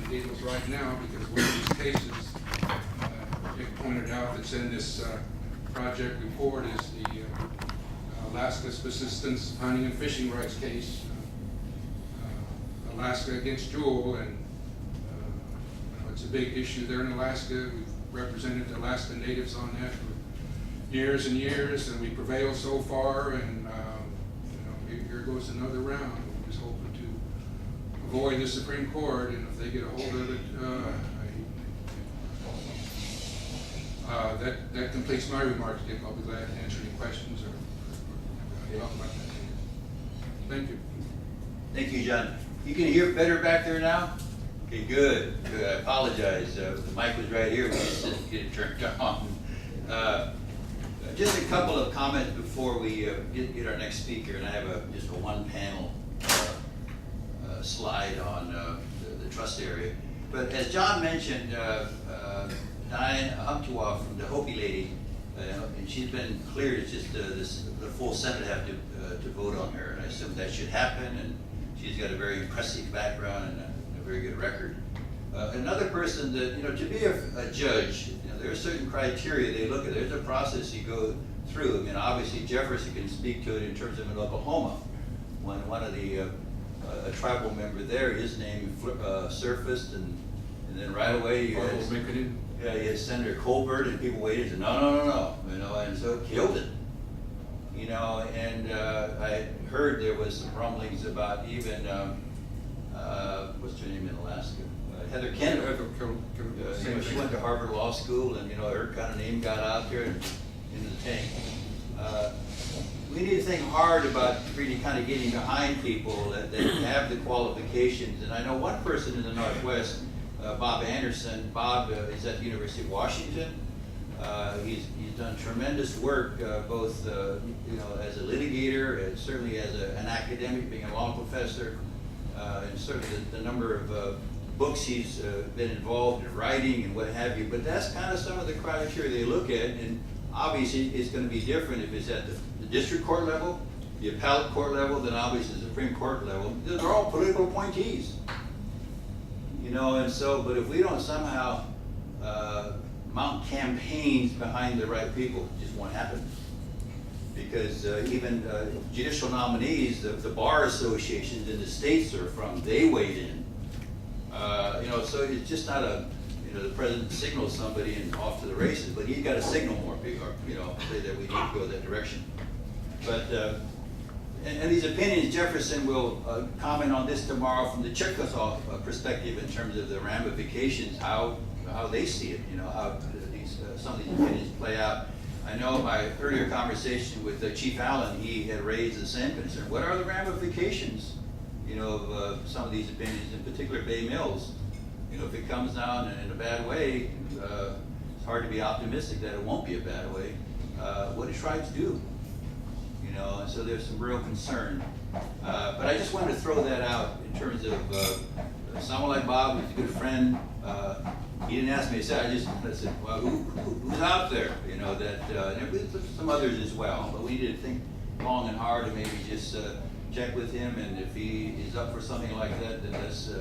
needles right now, because one of these cases, it pointed out that's in this project report is the Alaska Subsistence Hunting and Fishing Rights case, Alaska against Jewel, and it's a big issue there in Alaska. We've represented the Alaska Natives on that for years and years, and we prevailed so far, and here goes another round. We're just hoping to avoid the Supreme Court, and if they get a hold of it, that completes my remarks. Dick, I'll be glad to answer any questions or talk about that. Thank you. Thank you, John. You can hear better back there now? Okay, good. Good. I apologize. The mic was right here. We just didn't get it turned on. Just a couple of comments before we get our next speaker, and I have just a one-panel slide on the trust area. But as John mentioned, Diane Humptuah from the Hopi lady, and she's been cleared. It's just the full Senate have to vote on her, and I assume that should happen. And she's got a very impressive background and a very good record. Another person that, to be a judge, there are certain criteria they look at. There's a process you go through. I mean, obviously Jefferson can speak to it in terms of in Oklahoma, when one of the a tribal member there, his name surfaced, and then right away you had Senator Colbert, and people waited and no, and so it killed it. And I heard there was some rumblings about even what's her name in Alaska? Heather Kennedy. She went to Harvard Law School, and her kind of name got out there and into the tank. We need to think hard about really kind of getting behind people that have the qualifications. And I know one person in the Northwest, Bob Anderson. Bob is at the University of Washington. He's done tremendous work, both as a litigator, and certainly as an academic, being a law professor, and certainly the number of books he's been involved in writing and what have you. But that's kind of some of the criteria they look at, and obviously it's going to be different if it's at the district court level, the appellate court level, then obviously the Supreme Court level. They're all political appointees. And so, but if we don't somehow mount campaigns behind the right people, it just won't happen. Because even judicial nominees, the bar associations in the states are from, they weighed in. So it's just not the president signals somebody and off to the races, but he's got to signal more people, say that we need to go that direction. But, and these opinions, Jefferson will comment on this tomorrow from the Chickasaw perspective in terms of the ramifications, how they see it, how some of these opinions play out. I know my earlier conversation with Chief Allen, he had raised the same concern. What are the ramifications, of some of these opinions, in particular Bay Mills? If it comes down in a bad way, it's hard to be optimistic that it won't be a bad way. What do tribes do? And so there's some real concern. But I just wanted to throw that out in terms of someone like Bob, who's a good friend. He didn't ask me. I said, well, who's out there? And there's some others as well. But we need to think long and hard and maybe just check with him. And if he is up for something like that, then let's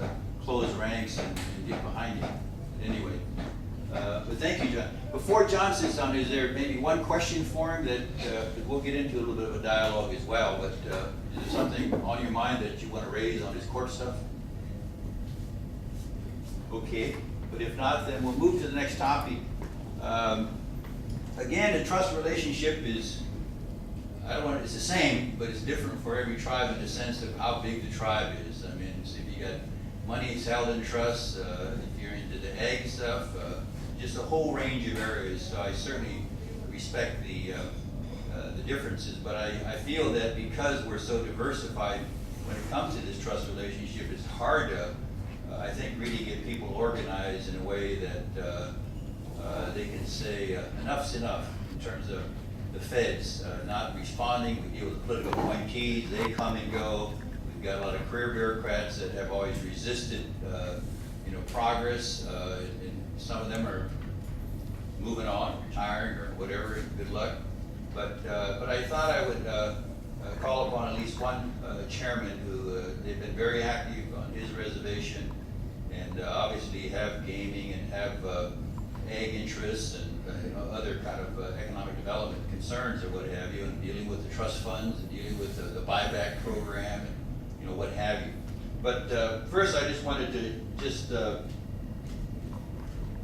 close ranks and get behind him. Anyway, but thank you, John. Before John sits down, is there maybe one question for him that we'll get into a little bit of a dialogue as well, but is there something on your mind that you want to raise on his court stuff? Okay, but if not, then we'll move to the next topic. Again, the trust relationship is, it's the same, but it's different for every tribe in the sense of how big the tribe is. I mean, so if you got money is held in trust, if you're into the ag stuff, just a whole range of areas. So I certainly respect the differences, but I feel that because we're so diversified when it comes to this trust relationship, it's hard to, I think, really get people organized in a way that they can say enough's enough in terms of the feds not responding. We deal with political appointees, they come and go. We've got a lot of career bureaucrats that have always resisted progress, and some of them are moving on, retiring or whatever, good luck. But I thought I would call upon at least one chairman who they've been very active on his reservation, and obviously obviously have gaming and have ag interests and other kind of economic development concerns or what have you, and dealing with the trust funds and dealing with the buyback program and what have you. But first, I just wanted to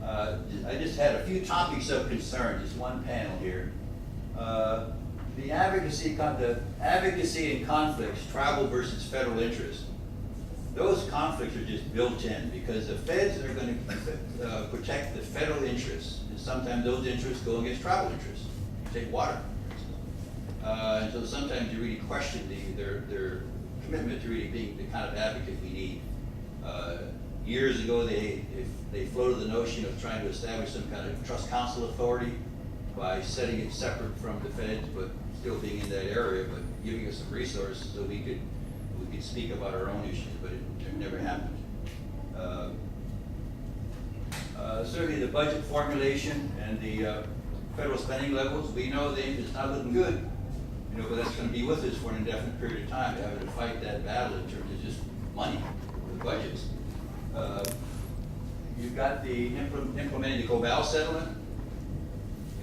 I just had a few topics of concern, just one panel here. The advocacy and conflicts, tribal versus federal interest. Those conflicts are just built in because the feds are going to protect the federal interests, and sometimes those interests go against tribal interests. Take water. And so sometimes you really question their commitment to really being the kind of advocate we need. Years ago, they floated the notion of trying to establish some kind of trust council authority by setting it separate from the feds, but still being in that area, but giving us some resources so we could speak about our own issues, but it never happened. Certainly the budget formulation and the federal spending levels, we know it's not looking good, but that's going to be with us for an indefinite period of time, having to fight that battle in terms of just money, the budgets. You've got the implementing the COBAL settlement,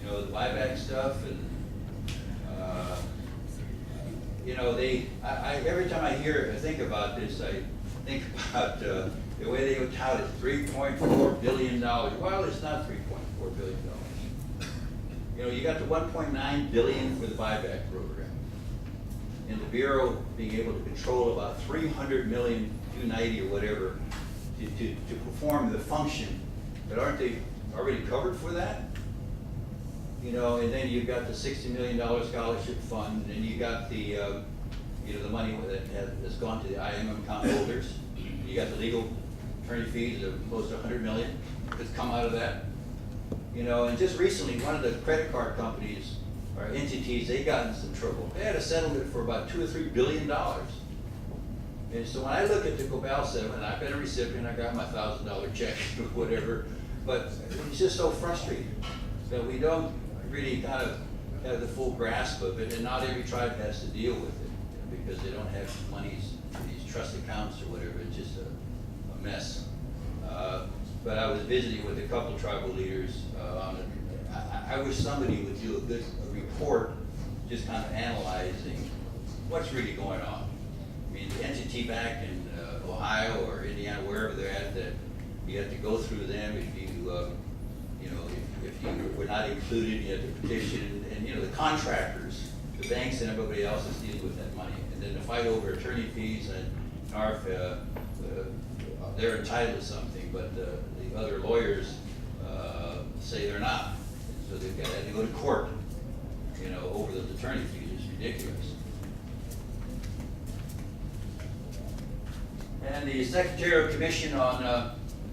the buyback stuff, and every time I think about this, I think about the way they would tout it, $3.4 billion. Well, it's not $3.4 billion. You got the $1.9 billion for the buyback program, and the Bureau being able to control about 300 million, 290 or whatever, to perform the function. But aren't they already covered for that? And then you've got the $60 million scholarship fund, and you got the the money that has gone to the IMM account holders. You got the legal attorney fees of close to 100 million that's come out of that. And just recently, one of the credit card companies or entities, they got in some trouble. They had a settlement for about $2 or $3 billion. And so when I look at the COBAL settlement, I've been a recipient, I got my $1,000 check or whatever, but it's just so frustrating that we don't really kind of have the full grasp of it, and not every tribe has to deal with it because they don't have monies for these trust accounts or whatever. It's just a mess. But I was visiting with a couple of tribal leaders on it. I wish somebody would do a report just kind of analyzing what's really going on. I mean, the entity back in Ohio or Indiana, wherever they're at, that you have to go through them if you if you were not included, you had to petition, and the contractors, the banks and everybody else is dealing with that money. And then the fight over attorney fees, and NARF, they're entitled to something, but the other lawyers say they're not. So they've got to go to court, over those attorney fees. It's ridiculous. And the Secretarial Commission on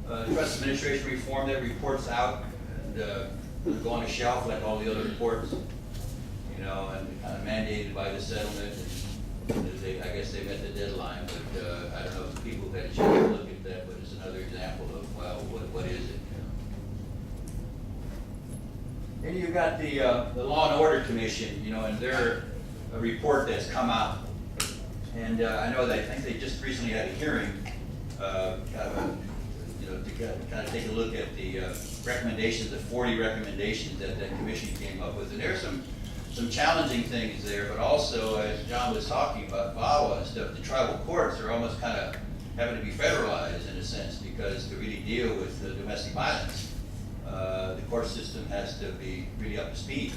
Trust Administration Reform, that report's out and go on a shelf like all the other reports, and kind of mandated by the settlement. And I guess they met the deadline, but I don't know if people have had a chance to look at that, but it's another example of, well, what is it? Then you've got the Law and Order Commission, and their report that's come out. And I know that I think they just recently had a hearing, to kind of take a look at the recommendations, the 40 recommendations that commission came up with. And there's some challenging things there, but also, as John was talking about, VAWA and stuff, the tribal courts are almost kind of having to be federalized in a sense, because to really deal with the domestic violence, the court system has to be really up to speed,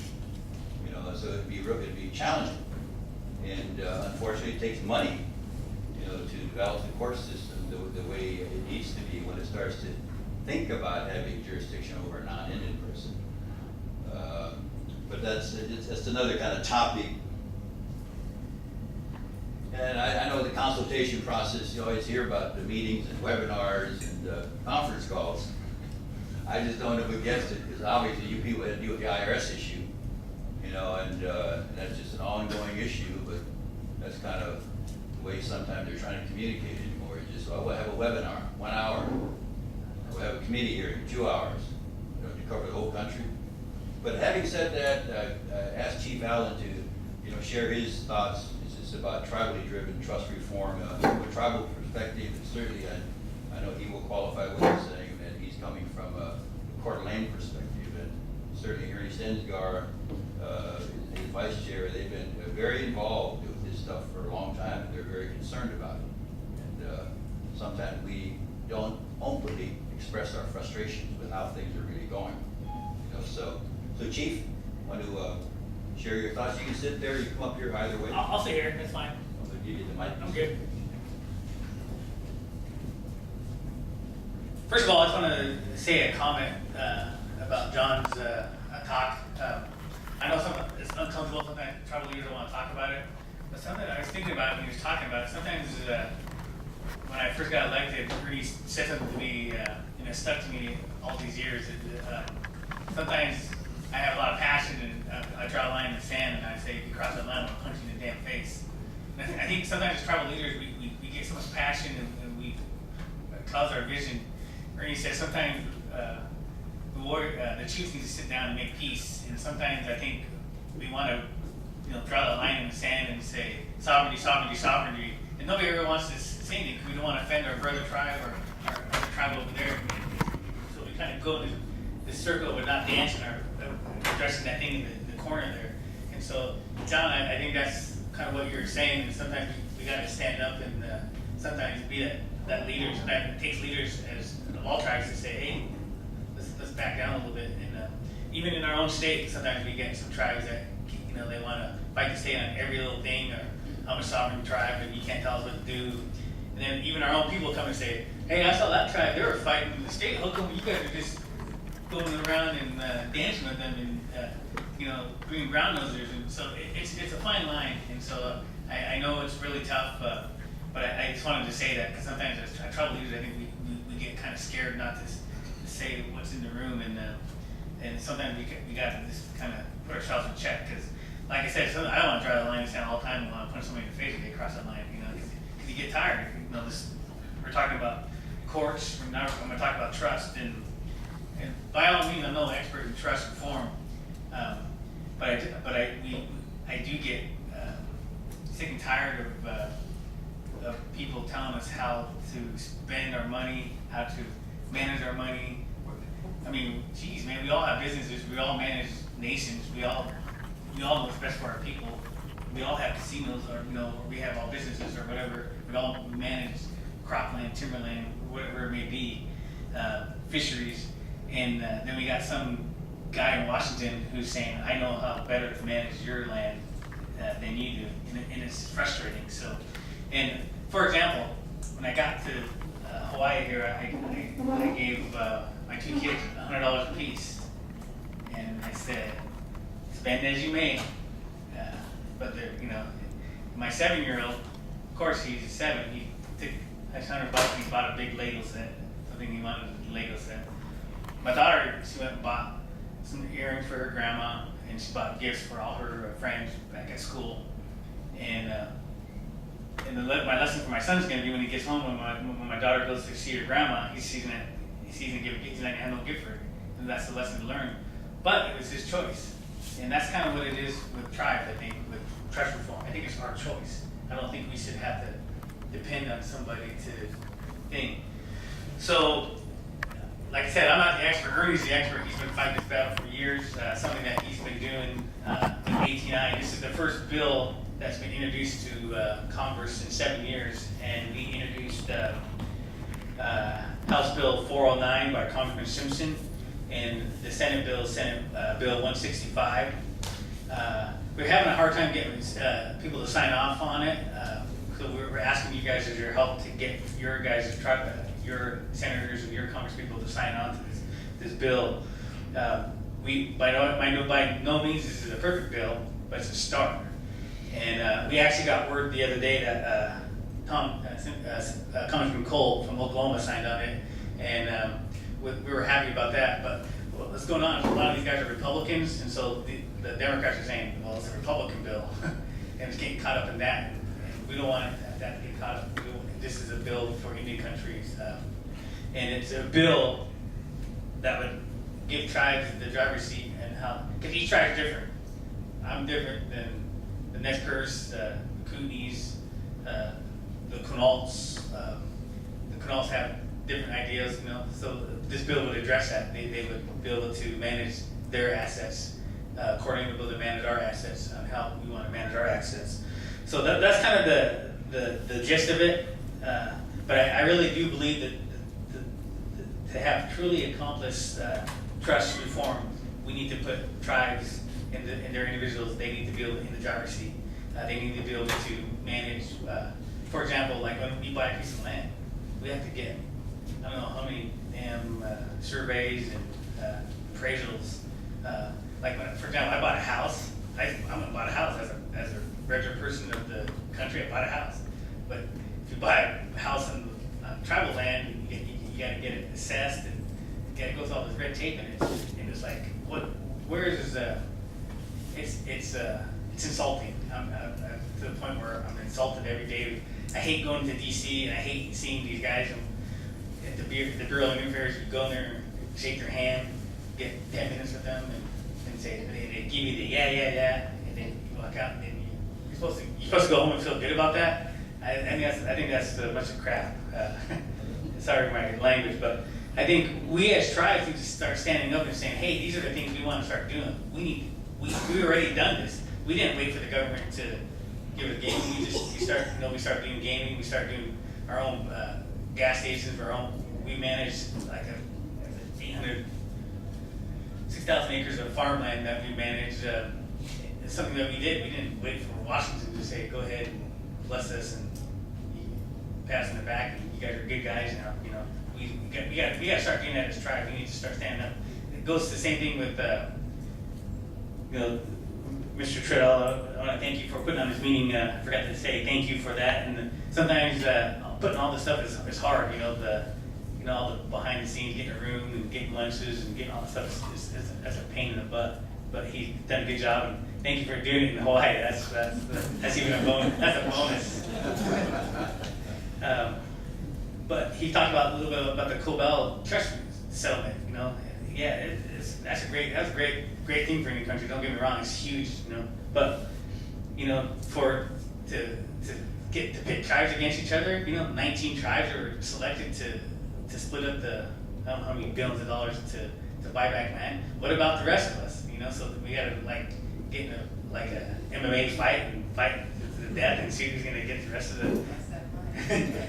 so it'd be challenging. And unfortunately, it takes money, to develop the court system the way it needs to be when it starts to think about having jurisdiction over a non-Indian person. But that's another kind of topic. And I know the consultation process, you always hear about the meetings and webinars and conference calls. I just don't know who gets it, because obviously you people had to deal with the IRS issue, and that's just an ongoing issue, but that's kind of the way sometimes they're trying to communicate anymore. It's just, we'll have a webinar, 1 hour. We'll have a committee hearing, 2 hours, to cover the whole country. But having said that, I asked Chief Allen to, share his thoughts. It's just about tribally driven trust reform from a tribal perspective, and certainly I know he will qualify what he's saying, that Plain perspective, and certainly Ernie Stensgar, his vice chair, they've been very involved with this stuff for a long time, and they're very concerned about it. And sometimes we don't openly express our frustrations with how things are really going. You know, so Chief, want to share your thoughts? You can sit there, you can come up here either way. I'll sit here, that's fine. I'm going to give you the mic. I'm good. First of all, I just want to say a comment about John's talk. I know it's uncomfortable sometimes, tribal leaders don't want to talk about it, but something I was thinking about when he was talking about it, sometimes when I first got elected, Ernie said something to me, stuck to me all these years. Sometimes I have a lot of passion and I draw a line in the sand and I say, if you cross that line, I'm going to punch you in the damn face. And I think sometimes as tribal leaders, we get so much passion and we cause our vision. Ernie says sometimes the chiefs need to sit down and make peace. And sometimes I think we want to, draw the line in the sand and say sovereignty, sovereignty, sovereignty. And nobody ever wants to say anything because we don't want to offend our brother tribe or our other tribe over there. So we kind of go in this circle, but not dancing or addressing that thing in the corner there. And so, John, I think that's kind of what you're saying. And sometimes we got to stand up and sometimes be that leader. Sometimes it takes leaders as of all tribes to say, hey, let's back down a little bit. And even in our own state, sometimes we get some tribes that they want to fight the state on every little thing, or I'm a sovereign tribe and you can't tell us what to do. And then even our own people come and say, hey, I saw that tribe, they were fighting the state. How come you guys are just going around and dancing with them and being brown nosers? And so it's a fine line. And so I know it's really tough, but I just wanted to say that because sometimes as tribal leaders, I think we get kind of scared not to say what's in the room, and sometimes we got to just kind of put ourselves in check because, like I said, I don't want to draw the line in the sand all the time. I want to punch somebody in the face if they cross that line, because you get tired. We're talking about courts. Now I'm going to talk about trust, and by all means, I'm no expert in trust reform, but I do get sick and tired of people telling us how to spend our money, how to manage our money. I mean, geez, man, we all have businesses. We all manage nations. We all know what's best for our people. We all have casinos, or we have all businesses or whatever. We all manage cropland, timberland, whatever it may be, fisheries. And then we got some guy in Washington who's saying, I know how better to manage your land than you do. And it's frustrating. So, and for example, when I got to Hawaii here, I gave my two kids $100 a piece. And I said, spend as you may. But my 7-year-old, of course he's 7, he took that $100 and he bought a big Lego set, something he wanted, a Lego set. My daughter, she went and bought some earrings for her grandma, and she bought gifts for all her friends back at school. And my lesson for my son's going to be when he gets home, when my daughter goes to see her grandma, he's not going to have no gift for her. And that's the lesson to learn. But it was his choice. And that's kind of what it is with tribes, I think, with trust reform. I think it's our choice. I don't think we should have to depend on somebody to think. So, like I said, I'm not the expert. Ernie's the expert. He's been fighting this battle for years. Something that he's been doing with 18I. This is the first bill that's been introduced to Congress in 7 years. And we introduced House Bill 409 by Congressman Simpson. And the Senate Bill, Bill 165. We're having a hard time getting people to sign off on it. So we're asking you guys as your help to get your guys' your senators and your congresspeople to sign on to this bill. By no means this is a perfect bill, but it's a start. And we actually got word the other day that Congressman Cole from Oklahoma signed on it, and we were happy about that. But what's going on? A lot of these guys are Republicans, and so the Democrats are saying, well, it's a Republican bill, and it's getting caught up in that. And we don't want that to get caught up. This is a bill for Indian countries, and it's a bill that would give tribes the driver's seat, and how, because each tribe is different. I'm different than the Nez Perce, the Kootenays, the Quinaults. The Quinaults have different ideas, so this bill would address that. They would be able to manage their assets, according to the bill to manage our assets, on how we want to manage our assets. So that's kind of the gist of it. But I really do believe that to have truly accomplished trust reform, we need to put tribes and their individuals, they need to be able in the driver's seat. They need to be able to manage, for example, like when we buy a piece of land, we have to get, I don't know how many damn surveys and appraisals. Like when, for example, I bought a house. I bought a house as a regular person of the country. I bought a house, but if you buy a house on tribal land, you got to get it assessed, and you got to go through all this red tape, and it's like, where is this? It's insulting. I'm to the point where I'm insulted every day. I hate going to DC, and I hate seeing these guys at the Bureau of Indian Affairs. You go in there, shake their hand, get 10 minutes with them, and say, they give you the yeah, and then you walk out, and then you're supposed to go home and feel good about that. I think that's a bunch of crap. Sorry for my language, but I think we as tribes need to start standing up and saying, hey, these are the things we want to start doing. We've already done this. We didn't wait for the government to give us gaming. We start doing gaming. We start doing our own gas stations. We manage like 6,000 acres of farmland that we manage. It's something that we did. We didn't wait for Washington to say, go ahead and bless us and passing it back. And you guys are good guys now. We got to start doing that as tribes. We need to start standing up. It goes to the same thing with Mr. Triddle. I want to thank you for putting on this meeting. I forgot to say thank you for that. And sometimes putting all this stuff is hard. All the behind the scenes, getting a room and getting lunches and getting all the stuff is a pain in the butt. But he's done a good job, and thank you for doing it in Hawaii. That's even a bonus. That's a bonus. But he talked a little bit about the Cobell trust settlement. Yeah, that's a great thing for any country. Don't get me wrong, it's huge. But to pit tribes against each other. 19 tribes were selected to split up the I don't know how many billions of dollars to buy back land. What about the rest of us? So we got to get in a MMA fight and fight to the death and see who's going to get the rest of the.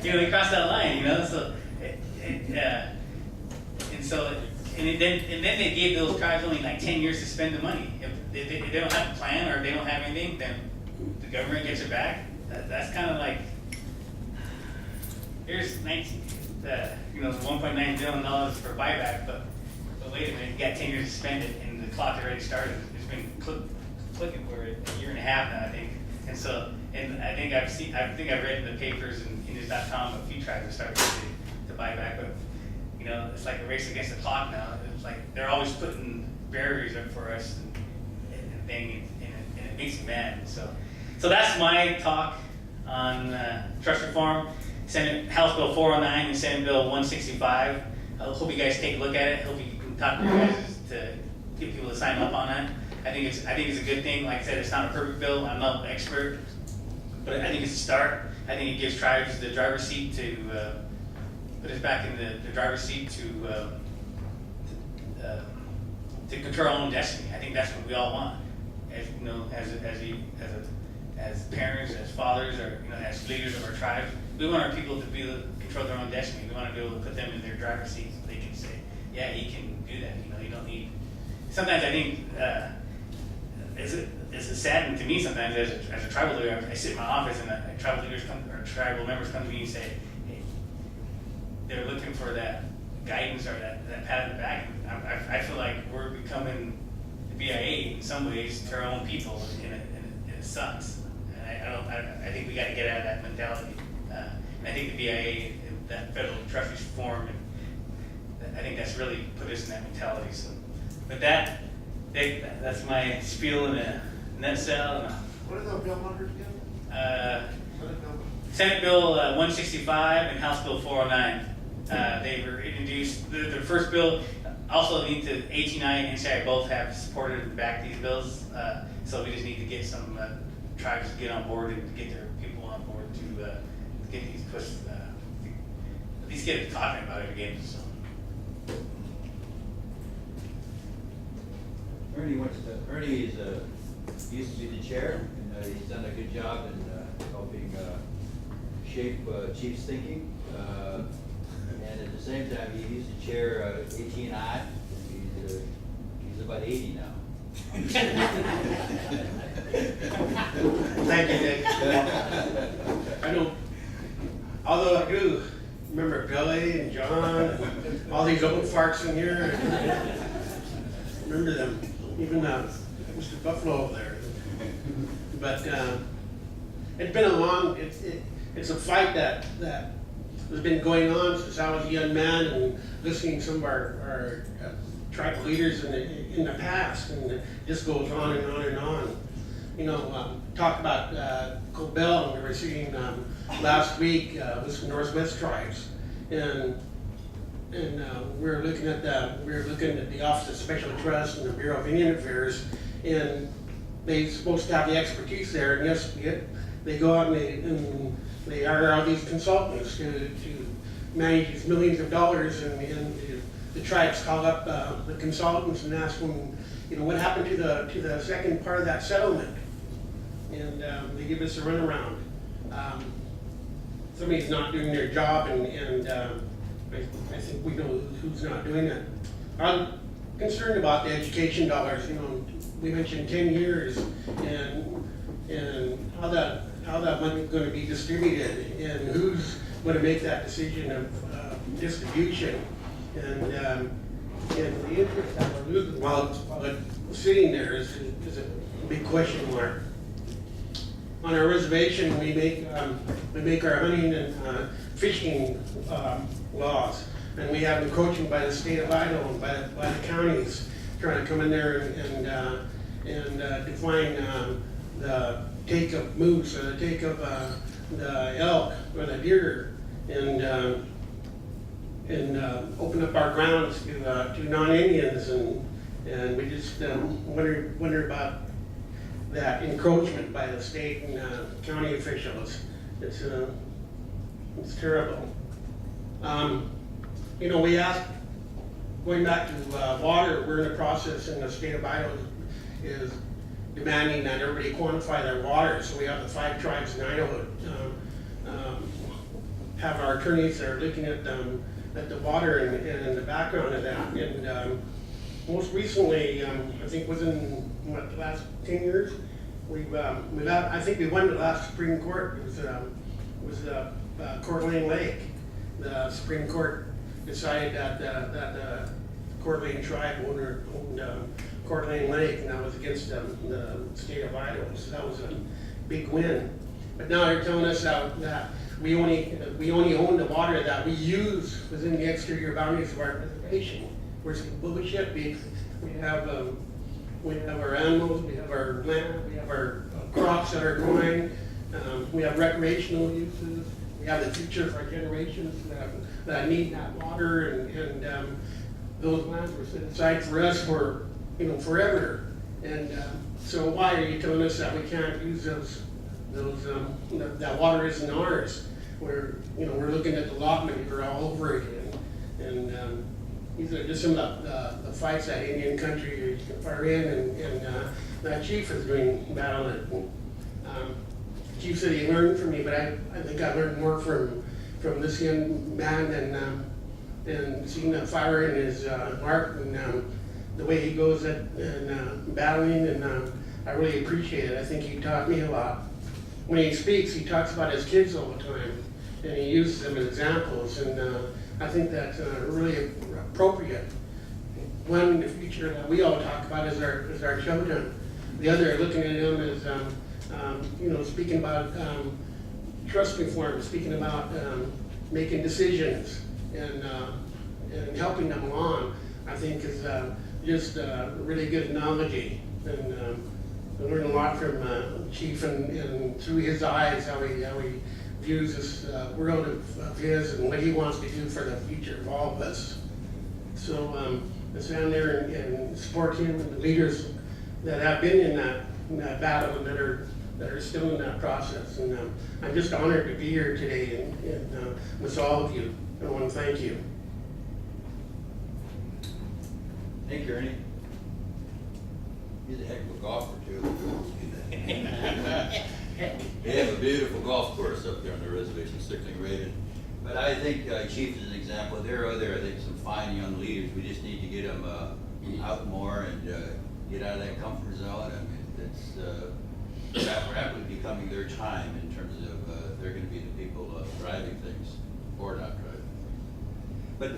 We crossed that line. So and then they gave those tribes only like 10 years to spend the money. If they don't have a plan or they don't have anything, then the government gets it back. That's kind of like here's $1.9 billion for buyback, but wait a minute, you got 10 years to spend it, and the clock already started. It's been clicking for a year and a half now, I think. And I think I've read in the papers and News.com a few tribes have started to buy back, but it's like a race against the clock now. It's like they're always putting barriers up for us and it makes me mad. So that's my talk on trust reform. House Bill 409 and Senate Bill 165. I hope you guys take a look at it. Hope you can talk to you guys to get people to sign up on that. I think it's a good thing. Like I said, it's not a perfect bill. I'm not an expert, but I think it's a start. I think it gives tribes the driver's seat to put us back in the driver's seat to control our own destiny. I think that's what we all want, as parents, as fathers, or as leaders of our tribes. We want our people to control their own destiny. We want to be able to put them in their driver's seat so they can say, yeah, he can do that. You don't need. Sometimes I think it's saddening to me sometimes as a tribal leader. I sit in my office and tribal leaders tribal members come to me and say, hey, they're looking for that guidance or that pat on the back. I feel like we're becoming the BIA in some ways to our own people, and it sucks. And I think we got to get out of that mentality. And I think the BIA, that federal trust reform, and I think that's really put us in that mentality. So, with that's my spiel in a nutshell. What are the bill numbers again? Senate Bill 165 and House Bill 409. They were introduced. The first bill, also need to AT&I and NCI both have supported and backed these bills. So we just need to get some tribes to get on board and to get their people on board to get these pushed. least get it talking about it again, so. Ernie used to be the chair, and he's done a good job in helping shape Chief's thinking. And at the same time, he used to chair AT&I. He's about 80 now. Thank you, Nick. I know, although I do remember Billy and John, and all these old farts in here. Remember them, even Mr. Buffalo over there. But it's been a long, it's a fight that has been going on since I was a young man and listening to some of our tribal leaders in the past, and it just goes on and on and on. You know, talk about Cobell, we were seeing last week with some Northwest tribes, and we were looking at the Office of Special Trust and the Bureau of Indian Affairs, and they're supposed to have the expertise there, and yes, they go out and they hire all these consultants to manage these millions of dollars, and the tribes call up the consultants and ask them, you know, what happened to the second part of that settlement, and they give us a runaround. Somebody's not doing their job, and I think we know who's not doing it. I'm concerned about the education dollars. You know, we mentioned 10 years, and how that money is going to be distributed, and who's going to make that decision of distribution, and the interest that we're losing while sitting there is a big question mark. On our reservation, we make our hunting and fishing laws, and we have encroaching by the state of Idaho and by the counties trying to come in there and define the take of moose or the take of the elk or the deer, and open up our grounds to non-Indians, and we just wonder about that encroachment by the state and county officials. It's terrible. You know, we asked, going back to water, we're in the process in the state of Idaho is demanding that everybody quantify their water. So we have the 5 tribes in Idaho have our attorneys that are looking at the water and the background of that. And most recently, I think within the last 10 years, I think we won the last Supreme Court. It was Coeur d'Alene Lake. The Supreme Court decided that the Coeur d'Alene tribe owned Coeur d'Alene Lake, and that was against the state of Idaho. So that was a big win. But now they're telling us that we only own the water that we use within the exterior boundaries of our reservation. We're saying bullshit. We have our animals, we have our land, we have our crops that are growing, we have recreational uses, we have the future of our generations that need that water, and those lands were set aside for us for, you know, forever. And so why are you telling us that we can't use that water isn't ours? We're looking at the allotment here all over again, and these are just some of the fights that Indian country are in, and that chief is doing battle it. Chief said he learned from me, but I think I learned more from this young man than seeing the fire in his heart and the way he goes at battling, and I really appreciate it. I think he taught me a lot. When he speaks, he talks about his kids all the time, and he uses them as examples, and I think that's really appropriate. One in the future that we all talk about is our children. The other, looking at them as speaking about trust reform, speaking about making decisions and helping them along. I think is just a really good analogy, and I learned a lot from Chief and through his eyes how he views this world of his and what he wants to do for the future of all of us. So I stand there and support him and the leaders that have been in that battle and that are still in that process. And I'm just honored to be here today and with all of you. I want to thank you. Thank you, Ernie. He's a heck of a golfer too. They have a beautiful golf course up there on the reservation, Stickling Raven. But I think Chief is an example. There are I think, some fine young leaders. We just need to get them out more and get out of that comfort zone. I mean, that's rapidly becoming their time in terms of they're going to be the people driving things or not driving. But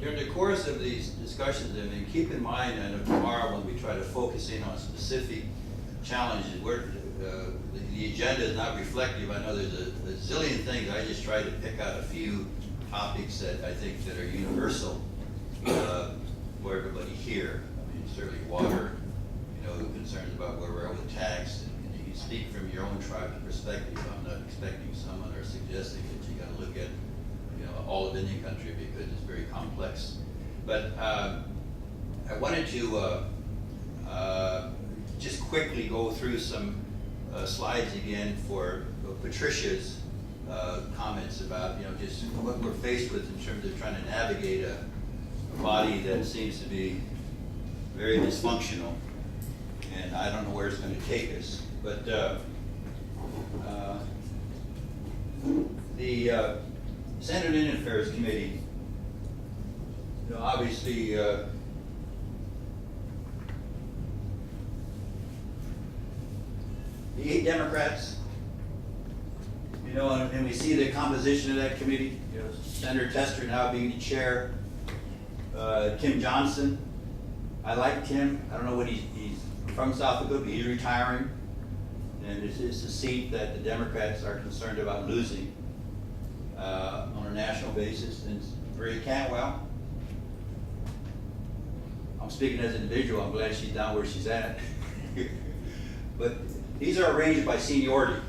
during the course of these discussions, I mean, keep in mind, I know tomorrow when we try to focus in on specific challenges, the agenda is not reflective. I know there's a zillion things. I just try to pick out a few topics that I think that are universal for everybody here. I mean, certainly water, concerns about where we're at with tax, and you can speak from your own tribe's perspective. I'm not expecting someone or suggesting that you got to look at all of Indian country because it's very complex. But I wanted to just quickly go through some slides again for Patricia's comments about just what we're faced with in terms of trying to navigate a body that seems to be very dysfunctional, and I don't know where it's going to take us. But the Senate Indian Affairs Committee, obviously the 8 Democrats, and we see the composition of that committee. Senator Tester now being the chair. Tim Johnson, I like Tim. I don't know what he's from South Dakota, but he's retiring, and it's a seat that the Democrats are concerned about losing on a national basis. And Marie Cantwell, I'm speaking as an individual. I'm glad she's down where she's at. But these are arranged by seniority,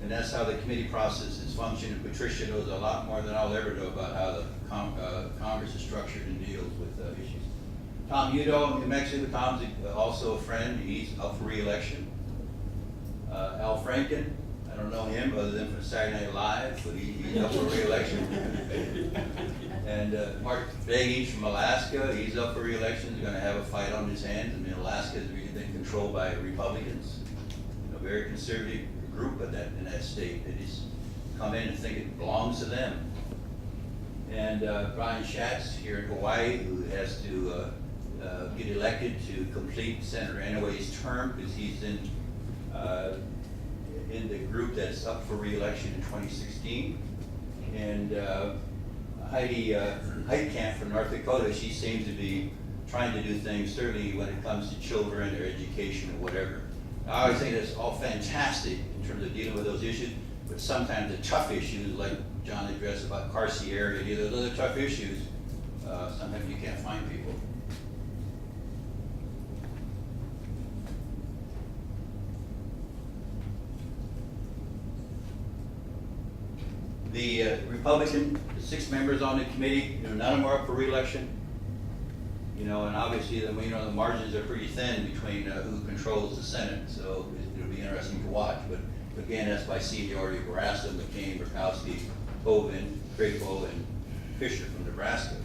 and that's how the committee process is functioning. And Patricia knows a lot more than I'll ever know about how the Congress is structured and deals with issues. Tom Udo, New Mexico. Tom's also a friend. He's up for re-election. Al Franken, I don't know him other than from Saturday Night Live, but he's up for re-election. And Mark Begich from Alaska, he's up for re-election. He's going to have a fight on his hands. I mean, Alaska has really been controlled by Republicans, a very conservative group in that state. They just come in and think it belongs to them. And Brian Schatz here in Hawaii, who has to get elected to complete Senator Inouye's term because he's in the group that's up for re-election in 2016. And Heidi Heitkamp from North Dakota, she seems to be trying to do things, certainly when it comes to children or education or whatever. I always think that's all fantastic in terms of dealing with those issues, but sometimes the tough issues, like John addressed about carcerity, any of those other tough issues, sometimes you can't find people. The Republican, the 6 members on the committee, none of them are up for re-election. And obviously the margins are pretty thin between who controls the Senate, so it'll be interesting to watch. But again, that's by seniority: Barrasso, McCain, Murkowski, Hoven, Crapo, and Fisher from Nebraska.